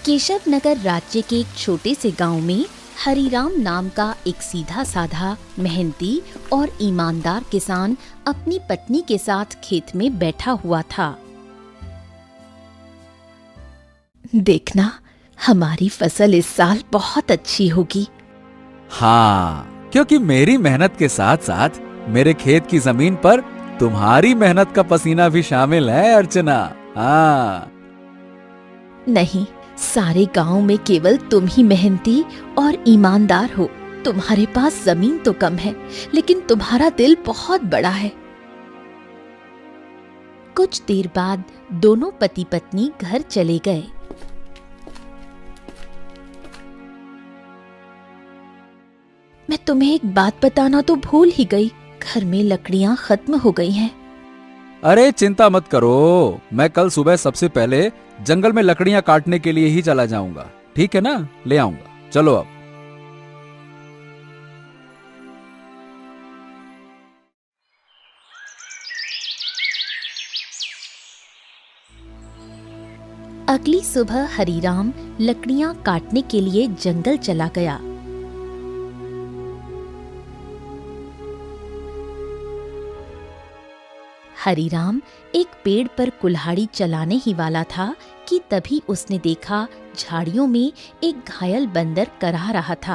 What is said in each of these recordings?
केशव नगर राज्य के एक छोटे से गांव में हरिराम नाम का एक सीधा साधा, मेहनती और ईमानदार किसान अपनी पत्नी के साथ खेत में बैठा हुआ था। देखना, हमारी फसल इस साल बहुत अच्छी होगी। हाँ, क्योंकि मेरी मेहनत के साथ साथ मेरे खेत की जमीन पर तुम्हारी मेहनत का पसीना भी शामिल है अर्चना। हाँ। नहीं, सारे गांव में केवल तुम ही मेहनती और ईमानदार हो। तुम्हारे पास जमीन तो कम है, लेकिन तुम्हारा दिल बहुत बड़ा है। कुछ देर बाद दोनों पति पत्नी घर चले गए। मैं तुम्हें एक बात बताना तो भूल ही गई, घर में लकड़ियां खत्म हो गई हैं। अरे चिंता मत करो, मैं कल सुबह सबसे पहले जंगल में लकड़ियां काटने के लिए ही चला जाऊंगा। ठीक है ना, ले आऊंगा। चलो अब। अगली सुबह हरिराम लकड़ियां काटने के लिए जंगल चला गया। हरिराम एक पेड़ पर कुल्हाड़ी चलाने ही वाला था कि तभी उसने देखा झाड़ियों में एक घायल बंदर करहा रहा था।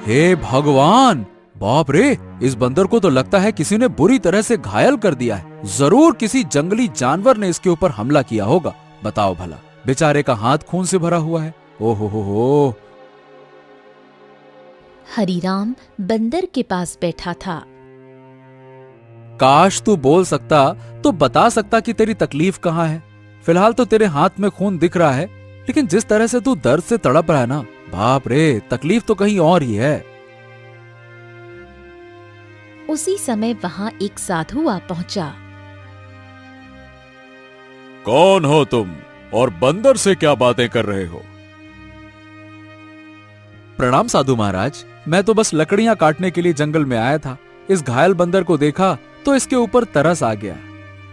हे भगवान, बाप रे, इस बंदर को तो लगता है किसी ने बुरी तरह से घायल कर दिया है। जरूर किसी जंगली जानवर ने इसके ऊपर हमला किया होगा। बताओ भला, बेचारे का हाथ खून से भरा हुआ है। ओहो हो। हरिराम बंदर के पास बैठा था। काश तू बोल सकता तो बता सकता कि तेरी तकलीफ कहाँ है। फिलहाल तो तेरे हाथ में खून दिख रहा है, लेकिन जिस तरह से तू दर्द से तड़प रहा है ना, बाप रे, तकलीफ तो कहीं और ही है। उसी समय वहां एक साधु आ पहुंचा। कौन हो तुम और बंदर से क्या बातें कर रहे हो? प्रणाम साधु महाराज, मैं तो बस लकड़ियां काटने के लिए जंगल में आया था। इस घायल बंदर को देखा तो इसके ऊपर तरस आ गया।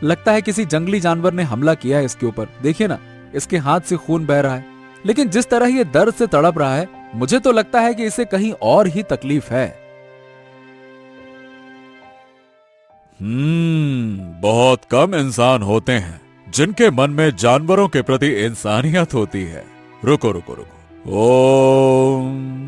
लगता है किसी जंगली जानवर ने हमला किया है इसके ऊपर। देखिए ना, इसके हाथ से खून बह रहा है, लेकिन जिस तरह ये दर्द से तड़प रहा है, मुझे तो लगता है कि इसे कहीं और ही तकलीफ है। बहुत कम इंसान होते हैं जिनके मन में जानवरों के प्रति इंसानियत होती है। रुको रुको रुको। ओम।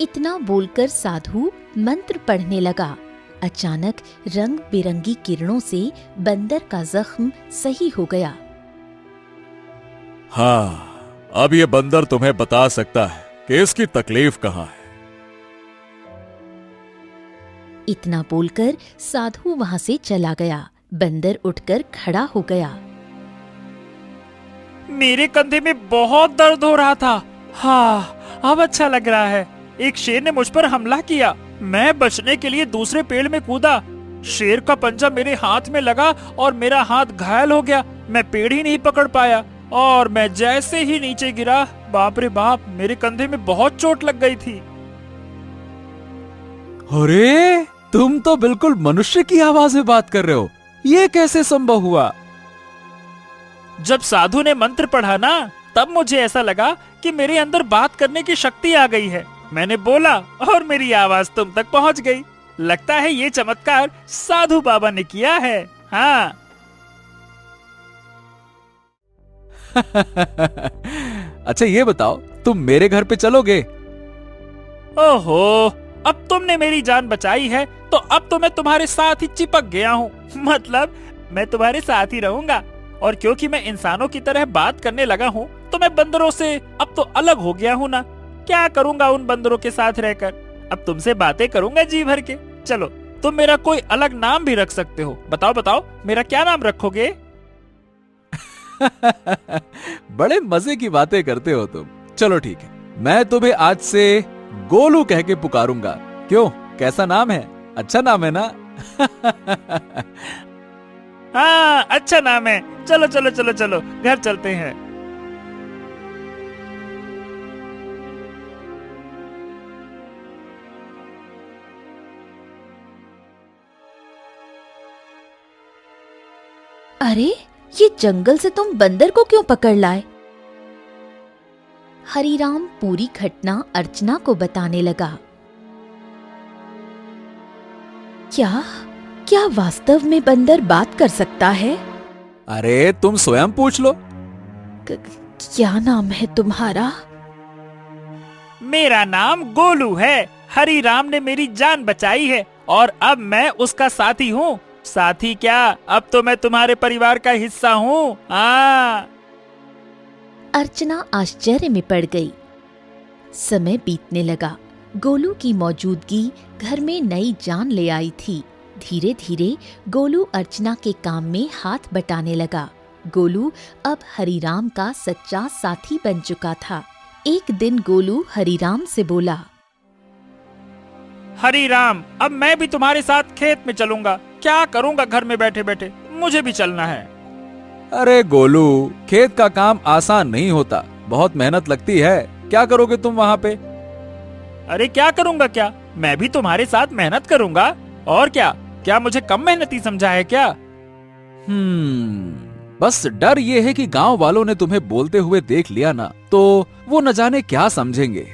इतना बोलकर साधु मंत्र पढ़ने लगा। अचानक रंग बिरंगी किरणों से बंदर का जख्म सही हो गया। हाँ, अब ये बंदर तुम्हें बता सकता है कि इसकी तकलीफ कहाँ है। इतना बोलकर साधु वहां से चला गया। बंदर उठकर खड़ा हो गया। मेरे कंधे में बहुत दर्द हो रहा था। हाँ, अब अच्छा लग रहा है। एक शेर ने मुझ पर हमला किया। मैं बचने के लिए दूसरे पेड़ में कूदा। शेर का पंजा मेरे हाथ में लगा और मेरा हाथ घायल हो गया। मैं पेड़ ही नहीं पकड़ पाया और मैं जैसे ही नीचे गिरा, बाप रे बाप, मेरे कंधे में बहुत चोट लग गई थी। अरे, तुम तो बिल्कुल मनुष्य की आवाज में बात कर रहे हो। ये कैसे संभव हुआ? जब साधु ने मंत्र पढ़ा ना, तब मुझे ऐसा लगा कि मेरे अंदर बात करने की शक्ति आ गई है। मैंने बोला और मेरी आवाज तुम तक पहुंच गई। लगता है ये चमत्कार साधु बाबा ने किया है। हाँ। अच्छा ये बताओ, तुम मेरे घर पे चलोगे? ओहो, अब तुमने मेरी जान बचाई है तो अब तो मैं तुम्हारे साथ ही चिपक गया हूँ। मतलब मैं तुम्हारे साथ ही रहूंगा। और क्योंकि मैं इंसानों की तरह बात करने लगा हूँ, तो मैं बंदरों से अब तो अलग हो गया हूँ ना। क्या करूंगा उन बंदरों के साथ रहकर? अब तुमसे बातें करूंगा जी भर के। चलो, तुम मेरा कोई अलग नाम भी रख सकते हो। बताओ बताओ, मेरा क्या नाम रखोगे? बड़े मजे की बातें करते हो तुम। चलो ठीक है, मैं तुम्हें आज से गोलू कह के पुकारूंगा। क्यों, कैसा नाम है? अच्छा नाम है ना? हाँ, अच्छा नाम है। चलो चलो चलो चलो, घर चलते हैं। अरे, ये जंगल से तुम बंदर को क्यों पकड़ लाए? हरीराम पूरी घटना अर्चना को बताने लगा। क्या क्या वास्तव में बंदर बात कर सकता है? अरे तुम स्वयं पूछ लो। क्या नाम है तुम्हारा? मेरा नाम गोलू है। हरीराम ने मेरी जान बचाई है और अब मैं उसका साथी हूँ। साथी क्या, अब तो मैं तुम्हारे परिवार का हिस्सा हूँ। हाँ। अर्चना आश्चर्य में पड़ गई। समय बीतने लगा। गोलू की मौजूदगी घर में नई जान ले आई थी। धीरे धीरे गोलू अर्चना के काम में हाथ बटाने लगा। गोलू अब हरीराम का सच्चा साथी बन चुका था। एक दिन गोलू हरीराम से बोला, हरीराम, अब मैं भी तुम्हारे साथ खेत में चलूंगा। क्या करूंगा घर में बैठे बैठे, मुझे भी चलना है। अरे गोलू, खेत का काम आसान नहीं होता, बहुत मेहनत लगती है। क्या करोगे तुम वहाँ पे? अरे क्या करूंगा क्या, मैं भी तुम्हारे साथ मेहनत करूंगा। और क्या मुझे कम मेहनती समझा है क्या? बस डर ये है कि गांव वालों ने तुम्हें बोलते हुए देख लिया ना, तो वो न जाने क्या समझेंगे।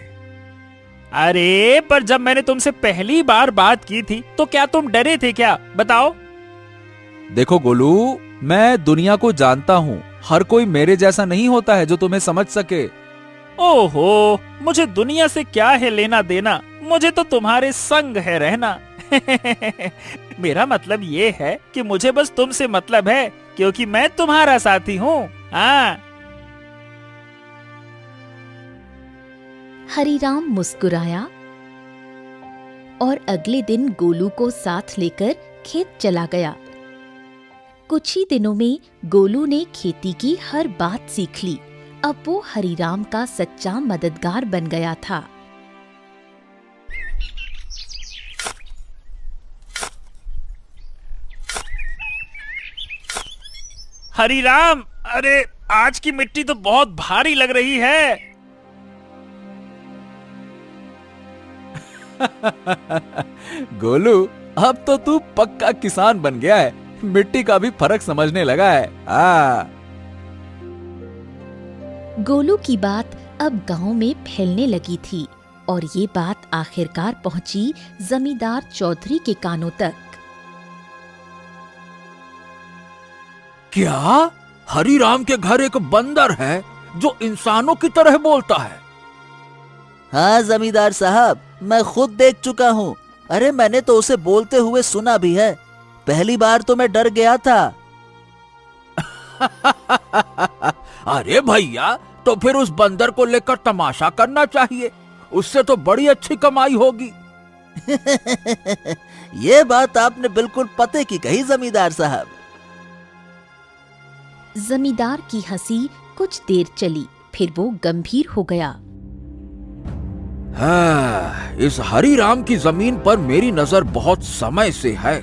अरे पर जब मैंने तुमसे पहली बार बात की थी तो क्या तुम डरे थे क्या, बताओ? देखो गोलू, मैं दुनिया को जानता हूँ। हर कोई मेरे जैसा नहीं होता है जो तुम्हें समझ सके। ओहो, मुझे दुनिया से क्या है लेना देना, मुझे तो तुम्हारे संग है रहना। मेरा मतलब ये है कि मुझे बस तुमसे मतलब है, क्योंकि मैं तुम्हारा साथी हूँ। हाँ। हरीराम मुस्कुराया और अगले दिन गोलू को साथ लेकर खेत चला गया। कुछ ही दिनों में गोलू ने खेती की हर बात सीख ली। अब वो हरीराम का सच्चा मददगार बन गया था। हरीराम, अरे आज की मिट्टी तो बहुत भारी लग रही है। गोलू, अब तो तू पक्का किसान बन गया है। मिट्टी का भी फर्क समझने लगा है। गोलू की बात अब गांव में फैलने लगी थी और ये बात आखिरकार पहुंची जमींदार चौधरी के कानों तक। क्या हरीराम के घर एक बंदर है जो इंसानों की तरह बोलता है? हाँ जमींदार साहब, मैं खुद देख चुका हूँ। अरे मैंने तो उसे बोलते हुए सुना भी है। पहली बार तो मैं डर गया था। अरे भैया, तो फिर उस बंदर को लेकर तमाशा करना चाहिए, उससे तो बड़ी अच्छी कमाई होगी। ये बात आपने बिल्कुल पते की कही जमींदार साहब। जमींदार की हंसी कुछ देर चली, फिर वो गंभीर हो गया। इस हरीराम की जमीन पर मेरी नजर बहुत समय से है।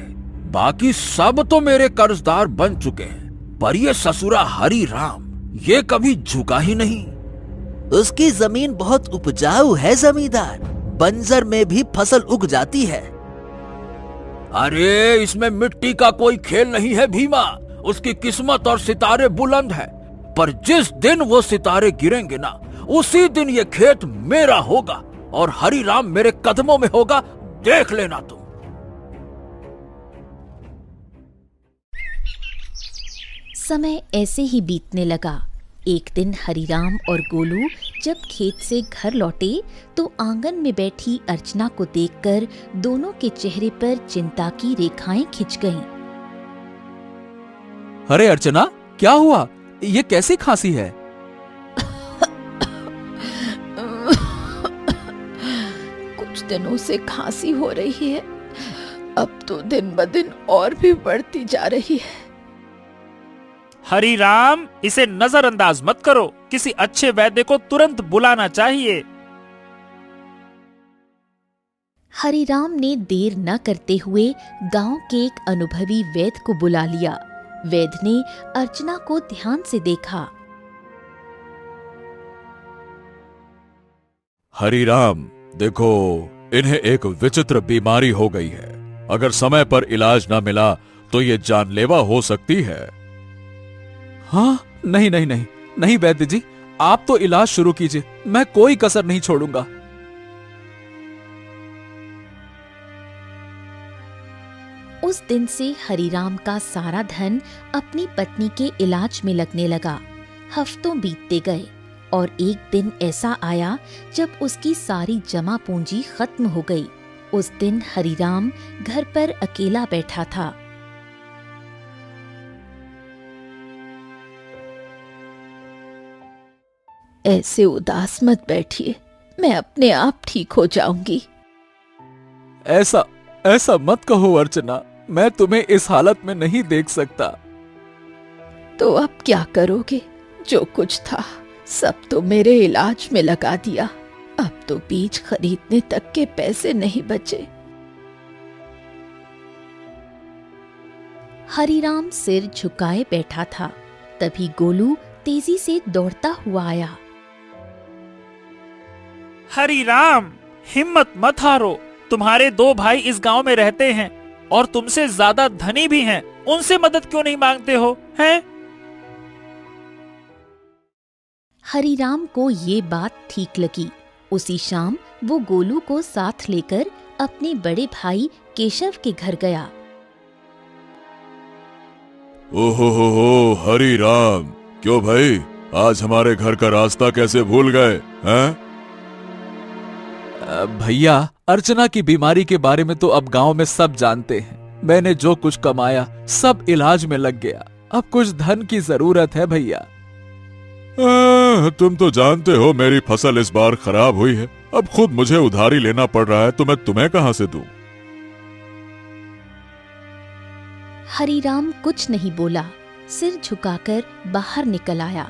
बाकी सब तो मेरे कर्जदार बन चुके हैं, पर ये ससुरा हरीराम ये कभी झुका ही नहीं। उसकी जमीन बहुत उपजाऊ है जमींदार, बंजर में भी फसल उग जाती है। अरे इसमें मिट्टी का कोई खेल नहीं है भीमा। उसकी किस्मत और सितारे बुलंद है, पर जिस दिन वो सितारे गिरेंगे ना, उसी दिन ये खेत मेरा होगा और हरीराम मेरे कदमों में होगा, देख लेना तुम। समय ऐसे ही बीतने लगा। एक दिन हरीराम और गोलू जब खेत से घर लौटे तो आंगन में बैठी अर्चना को देखकर दोनों के चेहरे पर चिंता की रेखाएं खिंच गईं। अरे अर्चना, क्या हुआ? ये कैसी खांसी है? कुछ दिनों से खांसी हो रही है, अब तो दिन ब दिन और भी बढ़ती जा रही है। हरीराम, इसे नजरअंदाज मत करो, किसी अच्छे वैद्य को तुरंत बुलाना चाहिए। हरीराम ने देर न करते हुए गांव के एक अनुभवी वैद्य को बुला लिया। वैद्य ने अर्चना को ध्यान से देखा। हरीराम, देखो, इन्हें एक विचित्र बीमारी हो गई है। अगर समय पर इलाज न मिला तो ये जानलेवा हो सकती है। हाँ, नहीं नहीं नहीं नहीं वैद्य जी, आप तो इलाज शुरू कीजिए, मैं कोई कसर नहीं छोड़ूंगा। उस दिन से हरिराम का सारा धन अपनी पत्नी के इलाज में लगने लगा। हफ्तों बीतते गए और एक दिन ऐसा आया जब उसकी सारी जमा पूंजी खत्म हो गई। उस दिन हरिराम घर पर अकेला बैठा था। ऐसे उदास मत बैठिए, मैं अपने आप ठीक हो जाऊंगी। ऐसा ऐसा मत कहो अर्चना, मैं तुम्हें इस हालत में नहीं देख सकता। तो अब क्या करोगे? जो कुछ था सब तो मेरे इलाज में लगा दिया। अब तो बीज खरीदने तक के पैसे नहीं बचे। हरिराम सिर झुकाए बैठा था। तभी गोलू तेजी से दौड़ता हुआ आया। हरिराम, हिम्मत मत हारो। तुम्हारे 2 भाई इस गांव में रहते हैं और तुमसे ज्यादा धनी भी हैं। उनसे मदद क्यों नहीं मांगते हो, हैं? हरिराम को ये बात ठीक लगी। उसी शाम वो गोलू को साथ लेकर अपने बड़े भाई केशव के घर गया। ओहो हरि राम, क्यों भाई, आज हमारे घर का रास्ता कैसे भूल गए हैं? भैया, अर्चना की बीमारी के बारे में तो अब गांव में सब जानते हैं। मैंने जो कुछ कमाया सब इलाज में लग गया। अब कुछ धन की जरूरत है भैया। तुम तो जानते हो मेरी फसल इस बार खराब हुई है। अब खुद मुझे उधारी लेना पड़ रहा है, तो मैं तुम्हें कहां से दूं? हरिराम कुछ नहीं बोला, सिर झुकाकर बाहर निकल आया।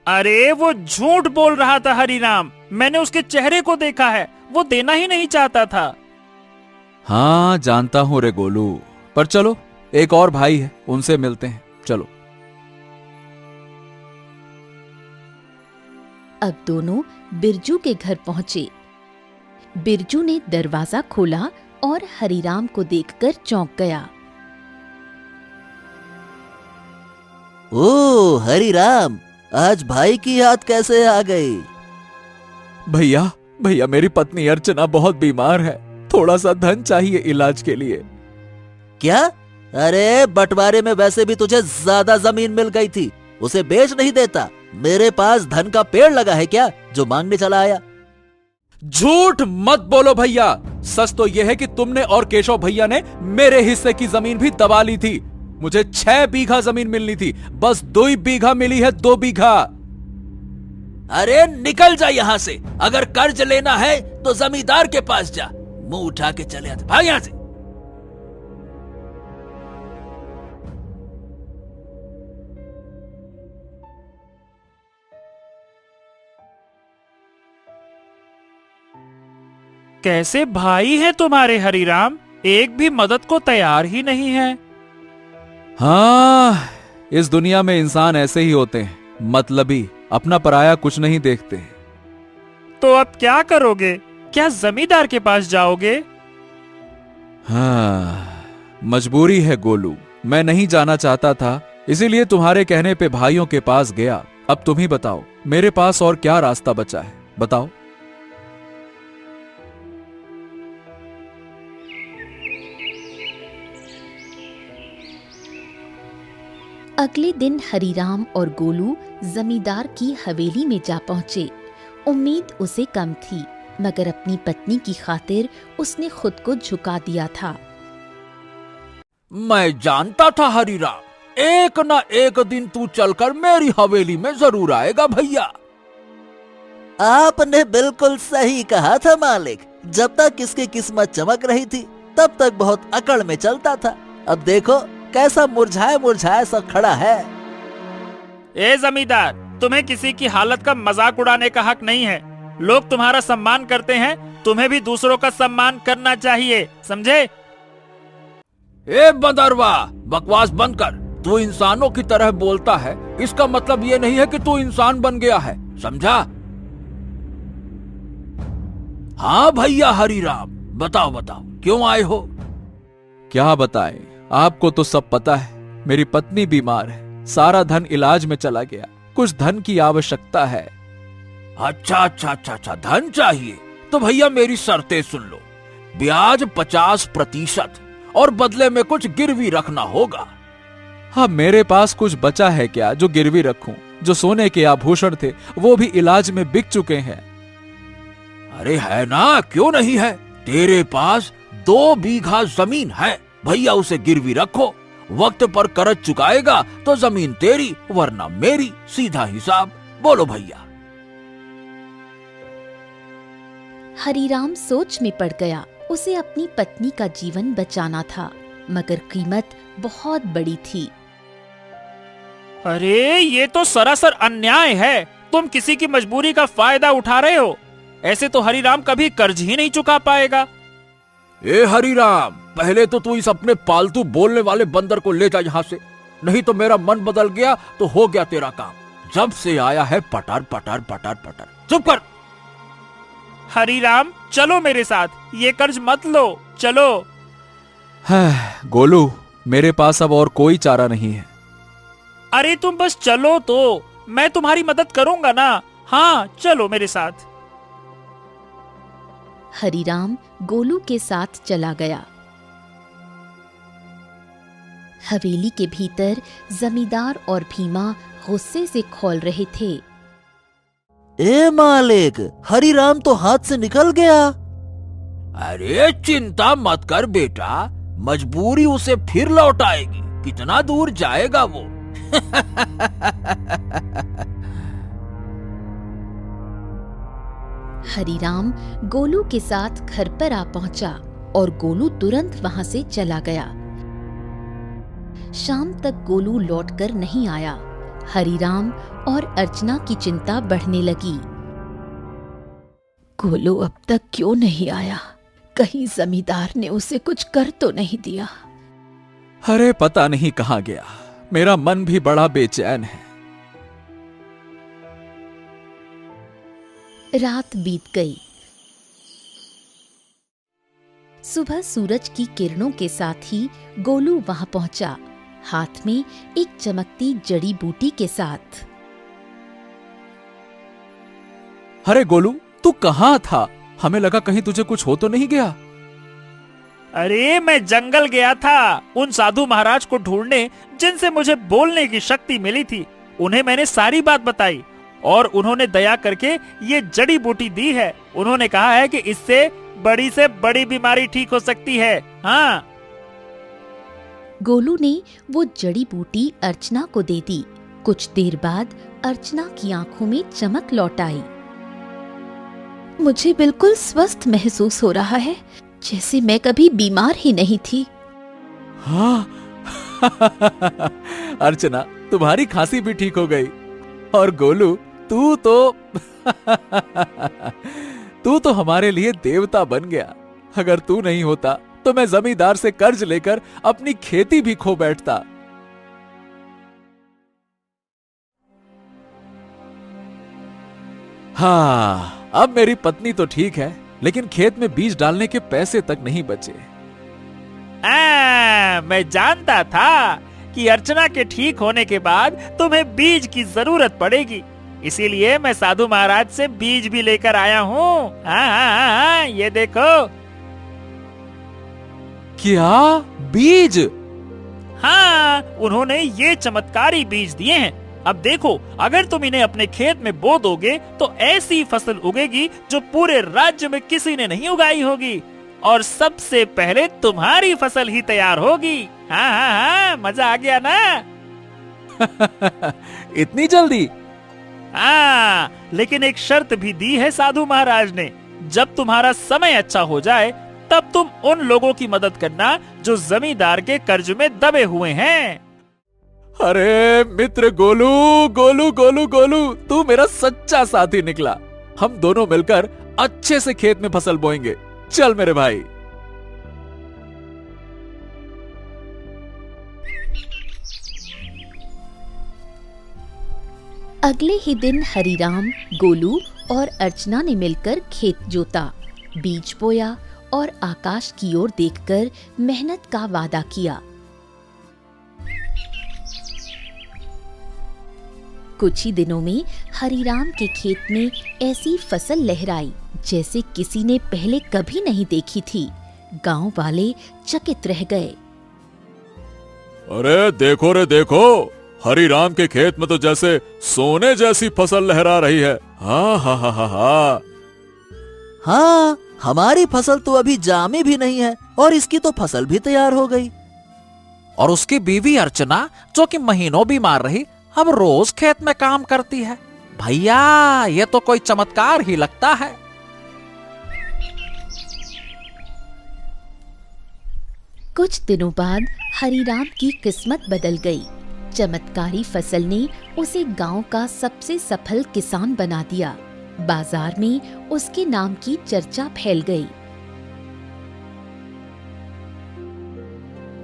अरे वो झूठ बोल रहा था हरिराम, मैंने उसके चेहरे को देखा है, वो देना ही नहीं चाहता था। हाँ जानता हूँ रे गोलू, पर चलो एक और भाई है, उनसे मिलते हैं, चलो। अब दोनों बिरजू के घर पहुंचे। बिरजू ने दरवाजा खोला और हरिराम को देखकर चौंक गया। ओ हरिराम, आज भाई की याद कैसे आ गई? भैया भैया, मेरी पत्नी अर्चना बहुत बीमार है, थोड़ा सा धन चाहिए इलाज के लिए। क्या? अरे बंटवारे में वैसे भी तुझे ज्यादा जमीन मिल गई थी, उसे बेच नहीं देता? मेरे पास धन का पेड़ लगा है क्या जो मांगने चला आया? झूठ मत बोलो भैया, सच तो यह है कि तुमने और केशव भैया ने मेरे हिस्से की जमीन भी दबा ली थी। मुझे 6 बीघा जमीन मिलनी थी, बस 2 बीघा मिली है, 2 बीघा। अरे निकल जा यहाँ से, अगर कर्ज लेना है तो जमींदार के पास जा। मुंह उठा के चले आते, भाग यहाँ से। कैसे भाई हैं तुम्हारे हरिराम, एक भी मदद को तैयार ही नहीं है। हाँ, इस दुनिया में इंसान ऐसे ही होते हैं, मतलबी, अपना पराया कुछ नहीं देखते। तो अब क्या करोगे? क्या जमींदार के पास जाओगे? हाँ, मजबूरी है गोलू, मैं नहीं जाना चाहता था, इसीलिए तुम्हारे कहने पे भाइयों के पास गया। अब तुम ही बताओ, मेरे पास और क्या रास्ता बचा है, बताओ। अगले दिन हरिराम और गोलू जमींदार की हवेली में जा पहुंचे। उम्मीद उसे कम थी, मगर अपनी पत्नी की खातिर उसने खुद को झुका दिया था। मैं जानता था हरिराम, एक न एक दिन तू चलकर मेरी हवेली में जरूर आएगा भैया। आपने बिल्कुल सही कहा था मालिक, जब तक इसकी किस्मत चमक रही थी तब तक बहुत अकड़ में चलता था। अब देखो कैसा मुरझाया मुरझाया सा खड़ा है। ए जमींदार, तुम्हें किसी की हालत का मजाक उड़ाने का हक नहीं है। लोग तुम्हारा सम्मान करते हैं, तुम्हें भी दूसरों का सम्मान करना चाहिए, समझे? ए बंदरवा, बकवास बंद कर। तू इंसानों की तरह बोलता है, इसका मतलब ये नहीं है कि तू इंसान बन गया है, समझा? हाँ भैया हरिराम, बताओ बताओ क्यों आए हो? क्या बताएं, आपको तो सब पता है, मेरी पत्नी बीमार है, सारा धन इलाज में चला गया, कुछ धन की आवश्यकता है। अच्छा, धन चाहिए तो भैया मेरी शर्तें सुन लो। ब्याज 50% और बदले में कुछ गिरवी रखना होगा। हाँ, मेरे पास कुछ बचा है क्या जो गिरवी रखूं? जो सोने के आभूषण थे वो भी इलाज में बिक चुके हैं। अरे है ना, क्यों नहीं है? तेरे पास 2 बीघा जमीन है, भैया उसे गिरवी रखो। वक्त पर कर्ज चुकाएगा तो जमीन तेरी वरना मेरी, सीधा हिसाब। बोलो भैया। हरीराम सोच में पड़ गया। उसे अपनी पत्नी का जीवन बचाना था, मगर कीमत बहुत बड़ी थी। अरे ये तो सरासर अन्याय है। तुम किसी की मजबूरी का फायदा उठा रहे हो। ऐसे तो हरीराम कभी कर्ज ही नहीं चुका पाएगा। ए हरीराम, पहले तो तू इस अपने पालतू बोलने वाले बंदर को ले जा यहाँ से, नहीं तो मेरा मन बदल गया तो हो गया तेरा काम। जब से आया है पटर पटर पटर पटर। चुप कर। हरीराम चलो मेरे साथ, ये कर्ज मत लो, चलो। गोलू, मेरे पास अब और कोई चारा नहीं है। अरे तुम बस चलो तो, मैं तुम्हारी मदद करूंगा ना। हाँ चलो मेरे साथ। हरीराम गोलू के साथ चला गया। हवेली के भीतर जमींदार और भीमा गुस्से से खौल रहे थे। ए मालिक, हरीराम तो हाथ से निकल गया। अरे चिंता मत कर बेटा, मजबूरी उसे फिर लौट आएगी। कितना दूर जाएगा वो? हरीराम गोलू के साथ घर पर आ पहुंचा और गोलू तुरंत वहां से चला गया। शाम तक गोलू लौटकर नहीं आया। हरीराम और अर्चना की चिंता बढ़ने लगी। गोलू अब तक क्यों नहीं आया? कहीं जमींदार ने उसे कुछ कर तो नहीं दिया? अरे पता नहीं कहाँ गया। मेरा मन भी बड़ा बेचैन है। रात बीत गई। सुबह सूरज की किरणों के साथ ही गोलू वहां पहुंचा, हाथ में एक चमकती जड़ी बूटी के साथ। अरे गोलू, तू कहाँ था? हमें लगा कहीं तुझे कुछ हो तो नहीं गया। अरे मैं जंगल गया था उन साधु महाराज को ढूंढने जिनसे मुझे बोलने की शक्ति मिली थी। उन्हें मैंने सारी बात बताई और उन्होंने दया करके ये जड़ी बूटी दी है। उन्होंने कहा है कि इससे से बड़ी बीमारी ठीक हो सकती है। हाँ। गोलू ने वो जड़ी बूटी अर्चना को दे दी। कुछ देर बाद अर्चना की आंखों में चमक लौट आई। मुझे बिल्कुल स्वस्थ महसूस हो रहा है, जैसे मैं कभी बीमार ही नहीं थी। हाँ। अर्चना, तुम्हारी खांसी भी ठीक हो गई। और गोलू, तू तो हमारे लिए देवता बन गया। अगर तू नहीं होता तो मैं जमींदार से कर्ज लेकर अपनी खेती भी खो बैठता। हाँ, अब मेरी पत्नी तो ठीक है, लेकिन खेत में बीज डालने के पैसे तक नहीं बचे। मैं जानता था कि अर्चना के ठीक होने के बाद तुम्हें बीज की जरूरत पड़ेगी, इसीलिए मैं साधु महाराज से बीज भी लेकर आया हूँ। हाँ, ये देखो। क्या बीज? हाँ, उन्होंने ये चमत्कारी बीज दिए हैं। अब देखो, अगर तुम इन्हें अपने खेत में बो दोगे तो ऐसी फसल उगेगी जो पूरे राज्य में किसी ने नहीं उगाई होगी, और सबसे पहले तुम्हारी फसल ही तैयार होगी। हाँ, मजा आ गया ना? इतनी जल्दी? हाँ, लेकिन एक शर्त भी दी है साधु महाराज ने। जब तुम्हारा समय अच्छा हो जाए तब तुम उन लोगों की मदद करना जो जमींदार के कर्ज में दबे हुए हैं। अरे मित्र गोलू, गोलू गोलू गोलू, तू मेरा सच्चा साथी निकला। हम दोनों मिलकर अच्छे से खेत में फसल बोएंगे। चल मेरे भाई। अगले ही दिन हरीराम, गोलू और अर्चना ने मिलकर खेत जोता, बीज बोया और आकाश की ओर देखकर मेहनत का वादा किया। कुछ ही दिनों में हरीराम के खेत में ऐसी फसल लहराई जैसे किसी ने पहले कभी नहीं देखी थी। गांव वाले चकित रह गए। अरे देखो रे देखो, हरिराम के खेत में तो जैसे सोने जैसी फसल लहरा रही है। हाँ हाँ हाँ हाँ हाँ। हाँ, हमारी फसल तो अभी जामी भी नहीं है और इसकी तो फसल भी तैयार हो गई। और उसकी बीवी अर्चना, जो कि महीनों बीमार रही, अब रोज खेत में काम करती है। भैया, ये तो कोई चमत्कार ही लगता है। कुछ दिनों बाद हरीराम की किस्मत बदल गई। चमत्कारी फसल ने उसे गांव का सबसे सफल किसान बना दिया। बाजार में उसके नाम की चर्चा फैल गई।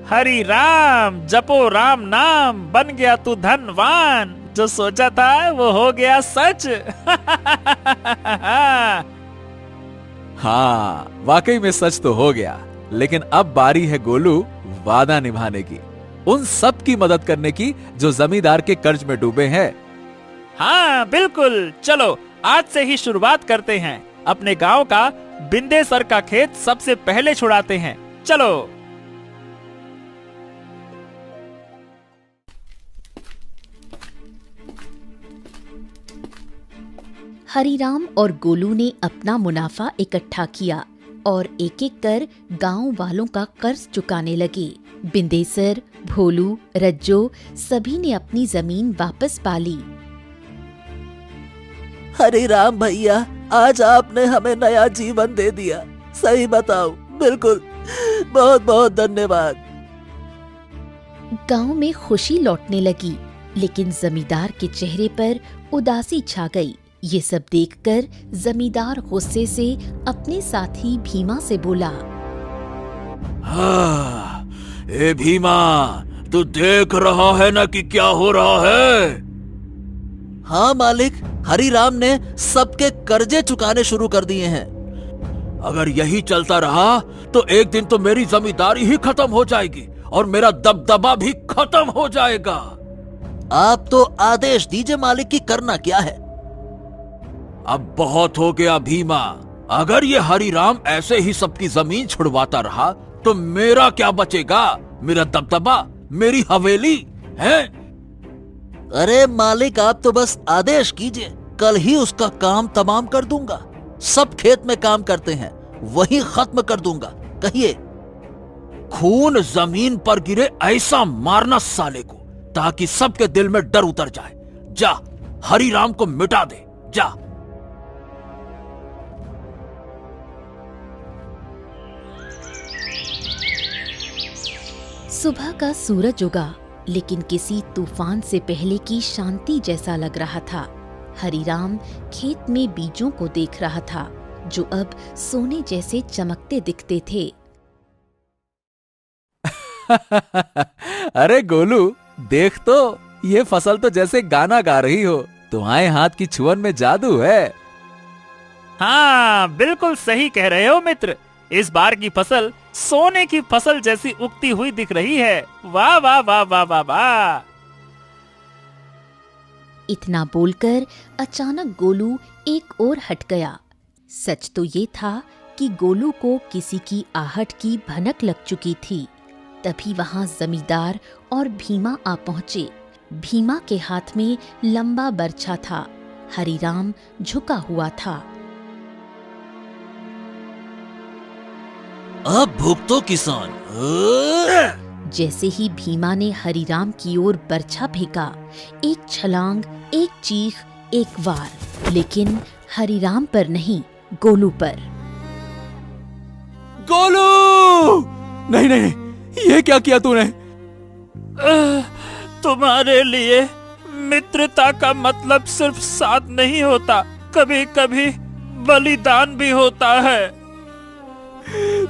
हरि राम जपो राम नाम, बन गया तू धनवान। जो सोचा था वो हो गया सच। हाँ, वाकई में सच तो हो गया, लेकिन अब बारी है गोलू वादा निभाने की, उन सब की मदद करने की जो जमींदार के कर्ज में डूबे हैं। हाँ बिल्कुल, चलो आज से ही शुरुआत करते हैं। अपने गांव का बिंदेसर का खेत सबसे पहले छुड़ाते हैं। चलो। हरीराम और गोलू ने अपना मुनाफा इकट्ठा किया और एक एक कर गांव वालों का कर्ज चुकाने लगे। बिंदेसर, भोलू, रज्जो सभी ने अपनी जमीन वापस पा ली। हरिराम भैया, आज आपने हमें नया जीवन दे दिया। सही बताओ, बिल्कुल, बहुत बहुत धन्यवाद। गांव में खुशी लौटने लगी, लेकिन जमींदार के चेहरे पर उदासी छा गई। ये सब देखकर जमींदार गुस्से से अपने साथी भीमा से बोला, हाँ, ए भीमा, तू देख रहा है ना कि क्या हो रहा है? हाँ मालिक, हरिराम ने सबके कर्जे चुकाने शुरू कर दिए हैं। अगर यही चलता रहा तो एक दिन तो मेरी जमींदारी ही खत्म हो जाएगी और मेरा दबदबा भी खत्म हो जाएगा। आप तो आदेश दीजिए मालिक की करना क्या है। अब बहुत हो गया भीमा, अगर ये हरिराम ऐसे ही सबकी जमीन छुड़वाता रहा तो मेरा क्या बचेगा? मेरा दबदबा, मेरी हवेली है। अरे मालिक, आप तो बस आदेश कीजिए, कल ही उसका काम तमाम कर दूंगा। सब खेत में काम करते हैं, वही खत्म कर दूंगा। कहिए। खून जमीन पर गिरे ऐसा मारना साले को, ताकि सबके दिल में डर उतर जाए। जा, हरिराम को मिटा दे, जा। सुबह का सूरज उगा, लेकिन किसी तूफान से पहले की शांति जैसा लग रहा था। हरिराम खेत में बीजों को देख रहा था, जो अब सोने जैसे चमकते दिखते थे। अरे गोलू, देख तो, ये फसल तो जैसे गाना गा रही हो। तुम्हारे हाथ की छुअन में जादू है। हाँ बिल्कुल सही कह रहे हो मित्र। इस बार की फसल सोने की फसल जैसी उगती हुई दिख रही है। वाह वाह वाह वाह वाह वाह। इतना बोलकर अचानक गोलू एक ओर हट गया। सच तो ये था कि गोलू को किसी की आहट की भनक लग चुकी थी। तभी वहां जमींदार और भीमा आ पहुंचे। भीमा के हाथ में लंबा बर्छा था। हरिराम झुका हुआ था। अब भुगतो किसान। जैसे ही भीमा ने हरिराम की ओर बर्छा फेंका, एक छलांग, एक चीख, एक वार, लेकिन हरिराम पर नहीं, गोलू पर। गोलू! नहीं नहीं, ये क्या किया तूने? तुम्हारे लिए मित्रता का मतलब सिर्फ साथ नहीं होता, कभी कभी बलिदान भी होता है।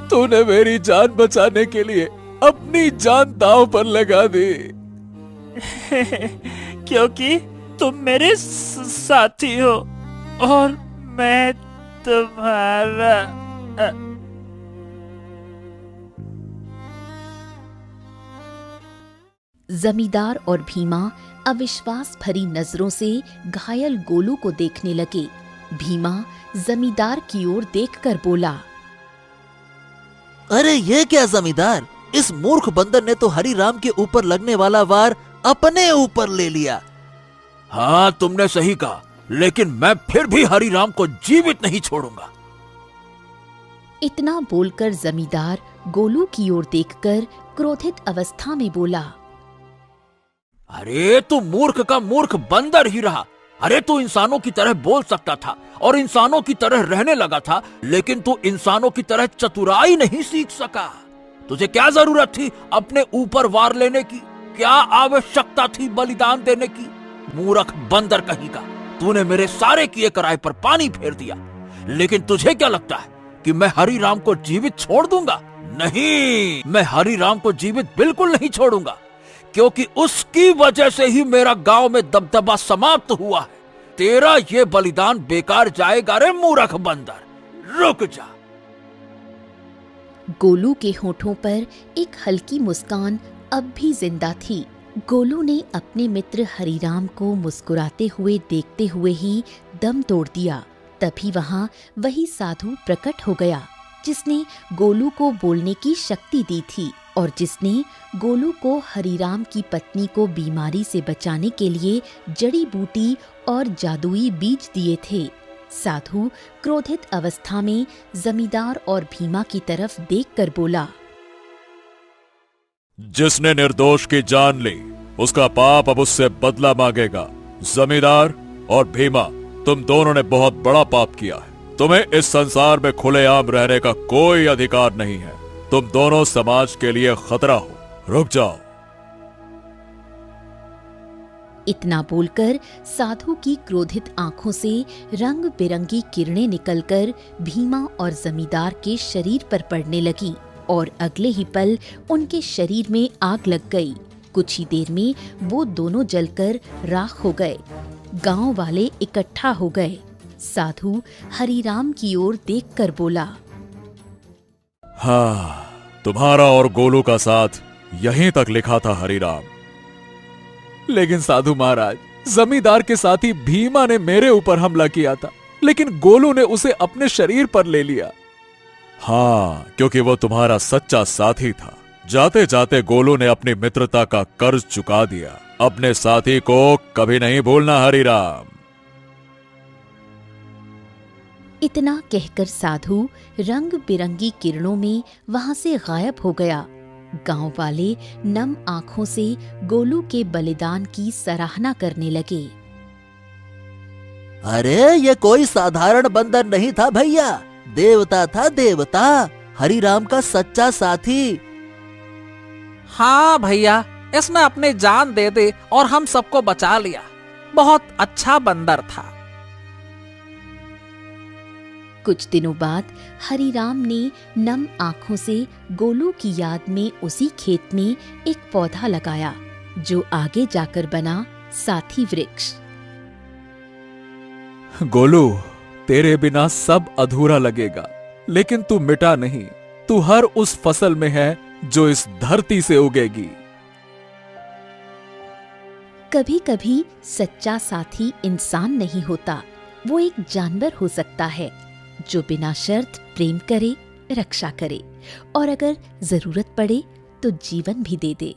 तूने मेरी जान बचाने के लिए अपनी जान दांव पर लगा दी। क्योंकि तुम मेरे साथी हो और मैं तुम्हारा। जमींदार और भीमा अविश्वास भरी नजरों से घायल गोलू को देखने लगे। भीमा जमींदार की ओर देखकर बोला, अरे ये क्या जमींदार, इस मूर्ख बंदर ने तो हरिराम के ऊपर लगने वाला वार अपने ऊपर ले लिया। हाँ, तुमने सही कहा, लेकिन मैं फिर भी हरिराम को जीवित नहीं छोड़ूंगा। इतना बोलकर जमींदार गोलू की ओर देखकर क्रोधित अवस्था में बोला, अरे तू मूर्ख का मूर्ख बंदर ही रहा। अरे तू इंसानों की तरह बोल सकता था और इंसानों की तरह रहने लगा था, लेकिन तू इंसानों की तरह चतुराई नहीं सीख सका। तुझे क्या जरूरत थी अपने ऊपर वार लेने की? क्या आवश्यकता थी बलिदान देने की? मूर्ख बंदर कहीं का, तूने मेरे सारे किए कराए पर पानी फेर दिया। लेकिन तुझे क्या लगता है कि मैं हरिराम को जीवित छोड़ दूंगा? नहीं, मैं हरिराम को जीवित बिल्कुल नहीं छोड़ूंगा, क्योंकि उसकी वजह से ही मेरा गांव में दबदबा समाप्त हुआ है। तेरा ये बलिदान बेकार जाएगा रे मूर्ख बंदर, रुक जा। गोलू के होठों पर एक हल्की मुस्कान अब भी जिंदा थी। गोलू ने अपने मित्र हरिराम को मुस्कुराते हुए देखते हुए ही दम तोड़ दिया। तभी वहां वही साधु प्रकट हो गया जिसने गोलू को बोलने की शक्ति दी थी और जिसने गोलू को हरिराम की पत्नी को बीमारी से बचाने के लिए जड़ी बूटी और जादुई बीज दिए थे। साधु क्रोधित अवस्था में जमींदार और भीमा की तरफ देखकर बोला, जिसने निर्दोष की जान ली, उसका पाप अब उससे बदला मांगेगा। जमींदार और भीमा, तुम दोनों ने बहुत बड़ा पाप किया है। तुम्हें इस संसार में खुलेआम रहने का कोई अधिकार नहीं है। तुम दोनों समाज के लिए खतरा हो। रुक जाओ। इतना बोलकर साधु की क्रोधित आंखों से रंग बिरंगी किरणें निकलकर भीमा और जमींदार के शरीर पर पड़ने लगी और अगले ही पल उनके शरीर में आग लग गई। कुछ ही देर में वो दोनों जलकर राख हो गए। गांव वाले इकट्ठा हो गए। साधु हरिराम की ओर देखकर बोला, हाँ, तुम्हारा और गोलू का साथ यहीं तक लिखा था हरिराम। लेकिन साधु महाराज, जमींदार के साथी भीमा ने मेरे ऊपर हमला किया था, लेकिन गोलू ने उसे अपने शरीर पर ले लिया। हाँ, क्योंकि वो तुम्हारा सच्चा साथी था। जाते जाते गोलू ने अपनी मित्रता का कर्ज चुका दिया। अपने साथी को कभी नहीं भूलना हरिराम। इतना कहकर साधु रंग बिरंगी किरणों में वहां से गायब हो गया। गांव वाले नम आंखों से गोलू के बलिदान की सराहना करने लगे। अरे ये कोई साधारण बंदर नहीं था भैया, देवता था, देवता, हरिराम का सच्चा साथी। हाँ भैया, इसने अपनी जान दे दी और हम सबको बचा लिया। बहुत अच्छा बंदर था। कुछ दिनों बाद हरिराम ने नम आंखों से गोलू की याद में उसी खेत में एक पौधा लगाया जो आगे जाकर बना साथी वृक्ष। गोलू, तेरे बिना सब अधूरा लगेगा, लेकिन तू मिटा नहीं। तू हर उस फसल में है जो इस धरती से उगेगी। कभी कभी सच्चा साथी इंसान नहीं होता, वो एक जानवर हो सकता है जो बिना शर्त प्रेम करे, रक्षा करे और अगर जरूरत पड़े तो जीवन भी दे दे।